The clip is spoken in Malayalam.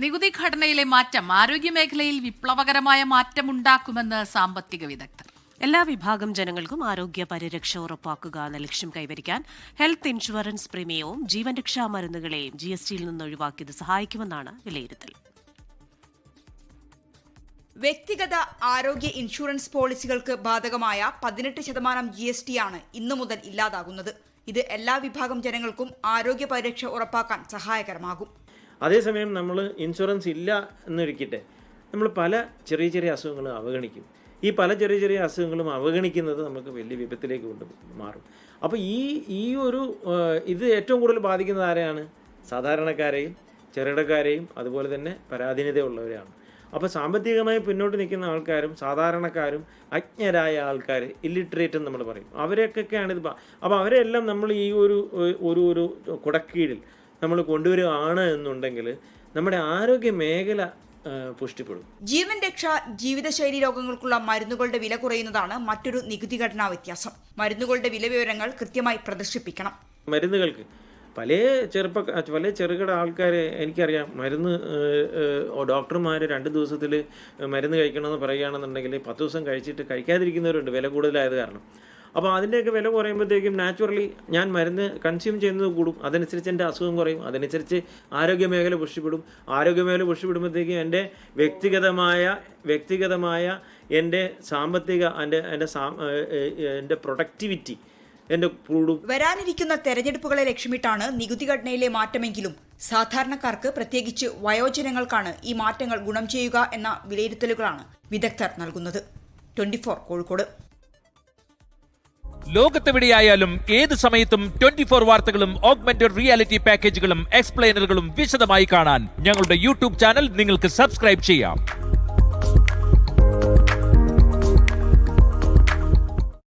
നികുതി ഘടനയിലെ മാറ്റം ആരോഗ്യമേഖലയിൽ വിപ്ലവകരമായ മാറ്റമുണ്ടാക്കുമെന്ന് സാമ്പത്തിക വിദഗ്ധർ. എല്ലാ വിഭാഗം ജനങ്ങൾക്കും ആരോഗ്യ പരിരക്ഷ ഉറപ്പാക്കുക എന്ന ലക്ഷ്യം കൈവരിക്കാൻ ഹെൽത്ത് ഇൻഷുറൻസ് പ്രീമിയവും ജീവൻ രക്ഷാ മരുന്നുകളെയും GSTയിൽ നിന്ന് ഒഴിവാക്കിയത് സഹായിക്കുമെന്നാണ് വിലയിരുത്തൽ. വ്യക്തിഗത ആരോഗ്യ ഇൻഷുറൻസ് പോളിസികൾക്ക് ബാധകമായ 18% GST ആണ് ഇന്നു മുതൽ ഇല്ലാതാകുന്നത്. ഇത് എല്ലാ വിഭാഗം ജനങ്ങൾക്കും ആരോഗ്യ പരിരക്ഷ ഉറപ്പാക്കാൻ സഹായകരമാകും. അതേസമയം നമ്മൾ ഇൻഷുറൻസ് ഇല്ല എന്നിരിക്കട്ടെ, നമ്മൾ പല ചെറിയ ചെറിയ അസുഖങ്ങളും അവഗണിക്കും. ഈ പല ചെറിയ ചെറിയ അസുഖങ്ങളും അവഗണിക്കുന്നത് നമുക്ക് വലിയ വിപത്തിലേക്ക് കൊണ്ട് മാറും. അപ്പോൾ ഇത് ഏറ്റവും കൂടുതൽ ബാധിക്കുന്നത് ആരെയാണ്? സാധാരണക്കാരെയും ചെറുകിടക്കാരെയും അതുപോലെ തന്നെ പരാധീനതയുള്ളവരെയാണ്. അപ്പോൾ സാമ്പത്തികമായി പിന്നോട്ട് നിൽക്കുന്ന ആൾക്കാരും സാധാരണക്കാരും അജ്ഞരായ ആൾക്കാർ, ഇല്ലിറ്ററേറ്റ് എന്ന് നമ്മൾ പറയും, അവരൊക്കെയാണ് ഇത്. അപ്പോൾ അവരെല്ലാം നമ്മൾ ഈ ഒരു കുടക്കീഴിൽ നമ്മൾ കൊണ്ടുവരികയാണ് എന്നുണ്ടെങ്കിൽ നമ്മുടെ ആരോഗ്യ മേഖല പുഷ്ടിപ്പെടും. ജീവൻ രക്ഷ ജീവിതശൈലി രോഗങ്ങൾക്കുള്ള മരുന്നുകളുടെ വില കുറയുന്നതാണ് മറ്റൊരു നികുതി ഘടനാ വ്യത്യാസം. മരുന്നുകളുടെ വില വിവരങ്ങൾ കൃത്യമായി പ്രദർശിപ്പിക്കണം. മരുന്നുകൾക്ക് പല ചെറുകിട ആൾക്കാർ, എനിക്കറിയാം, മരുന്ന് ഡോക്ടർമാർ 2 ദിവസത്തിൽ മരുന്ന് കഴിക്കണമെന്ന് പറയുകയാണെന്നുണ്ടെങ്കിൽ 10 ദിവസം കഴിച്ചിട്ട് കഴിക്കാതിരിക്കുന്നവരുണ്ട്, വില കൂടുതലായത് കാരണം. അപ്പോൾ അതിൻ്റെയൊക്കെ വില കുറയുമ്പോഴത്തേക്കും നാച്ചുറലി ഞാൻ മരുന്ന് കൺസ്യൂം ചെയ്യുന്നത് കൂടും, അതനുസരിച്ച് എൻ്റെ അസുഖം കുറയും, അതനുസരിച്ച് ആരോഗ്യമേഖല പുഷ്ടിപ്പെടും. ആരോഗ്യമേഖല പുഷ്ടിപ്പെടുമ്പോഴത്തേക്കും എൻ്റെ വ്യക്തിഗതമായ എൻ്റെ സാമ്പത്തിക എൻ്റെ പ്രൊഡക്ടിവിറ്റി എൻ്റെ കൂടും. വരാനിരിക്കുന്ന തെരഞ്ഞെടുപ്പുകളെ ലക്ഷ്യമിട്ടാണ് നികുതി ഘടനയിലെ മാറ്റമെങ്കിലും സാധാരണക്കാർക്ക്, പ്രത്യേകിച്ച് വയോജനങ്ങൾക്കാണ് ഈ മാറ്റങ്ങൾ ഗുണം ചെയ്യുക എന്ന വിലയിരുത്തലുകളാണ് വിദഗ്ധർ നൽകുന്നത്. 24 കോഴിക്കോട്. ലോകത്തെവിടെയായാലും ഏത് സമയത്തും 24 വാർത്തകളും ഓഗ്മെന്റഡ് റിയാലിറ്റി പാക്കേജുകളും എക്സ്പ്ലെയിനറുകളും വിശദമായി കാണാൻ ഞങ്ങളുടെ YouTube ചാനൽ നിങ്ങൾക്ക് സബ്സ്ക്രൈബ് ചെയ്യാം.